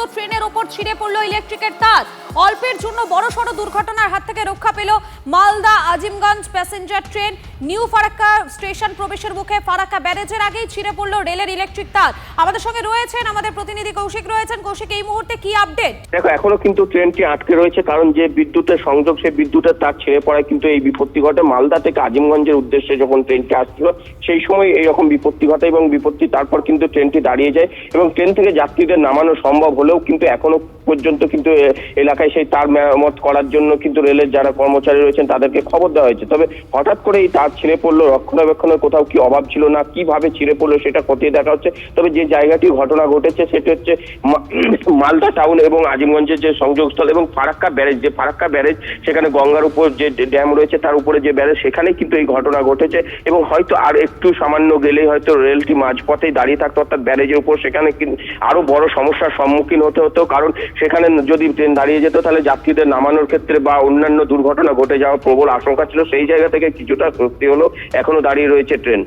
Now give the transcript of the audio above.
মতো ট্রেনের ওপর ছিঁড়ে পড়লো ইলেকট্রিকের তার। অল্পের জন্য বড়সড় দুর্ঘটনার হাত থেকে রক্ষা পেল Malda Azimganj passenger train. New Farakka station প্রবেশের মুখে ফারাক্কা ব্যারেজের আগেই ছিঁড়ে পড়লো রেলের ইলেকট্রিক তার। আমাদের সঙ্গে রয়েছেন আমাদের প্রতিনিধি কৌশিক রয়েছেন। কৌশিক, এই মুহূর্তে কি আপডেট? দেখো, এখনো কিন্তু ট্রেনটি আটকে রয়েছে, কারণ যে বিদ্যুতের সংযোগ সেই বিদ্যুতের তার ছিঁড়ে পড়ায় কিন্তু এই বিপত্তি ঘটে। মালদা থেকে আজিমগঞ্জের উদ্দেশ্যে যখন ট্রেনটি আসছিল সেই সময় এইরকম বিপত্তি ঘটে এবং বিপত্তি তারপর কিন্তু ট্রেনটি দাঁড়িয়ে যায় এবং ট্রেন থেকে যাত্রীদের নামানো সম্ভব হলেও কিন্তু এখনো পর্যন্ত কিন্তু এলাকায় সেই তার মেরামত করার জন্য কিন্তু রেলের যারা কর্মচারী রয়েছেন তাদেরকে খবর দেওয়া হয়েছে। তবে হঠাৎ করে এই তার ছিঁড়ে পড়লো, রক্ষণাবেক্ষণের কোথাও কি অভাব ছিল না, কিভাবে ছিঁড়ে পড়লো সেটা খতিয়ে দেখা হচ্ছে। তবে যে জায়গাটি ঘটনা ঘটেছে সেটি হচ্ছে মালদা টাউন এবং আজিমগঞ্জের যে সংযোগস্থল এবং ফারাক্কা ব্যারেজ, যে ফারাক্কা ব্যারেজ সেখানে গঙ্গার উপর যে ড্যাম রয়েছে তার উপরে যে ব্যারেজ, সেখানে কিন্তু এই ঘটনা ঘটেছে এবং হয়তো আর একটু সামান্য গেলেই হয়তো রেলটি মাঝপথেই দাঁড়িয়ে থাকতো, অর্থাৎ ব্যারেজের উপর। সেখানে আরো বড় সমস্যার সম্মুখীন হতে হতো, কারণ সেখানে যদি ট্রেন দাঁড়িয়ে যেত তাহলে যাত্রীদের নামানোর ক্ষেত্রে বা অন্যান্য দুর্ঘটনা ঘটে যাওয়ার প্রবল আশঙ্কা ছিল। সেই জায়গা থেকে কিছুটা স্বস্তি হলো, এখনো দাঁড়িয়ে রয়েছে ট্রেন।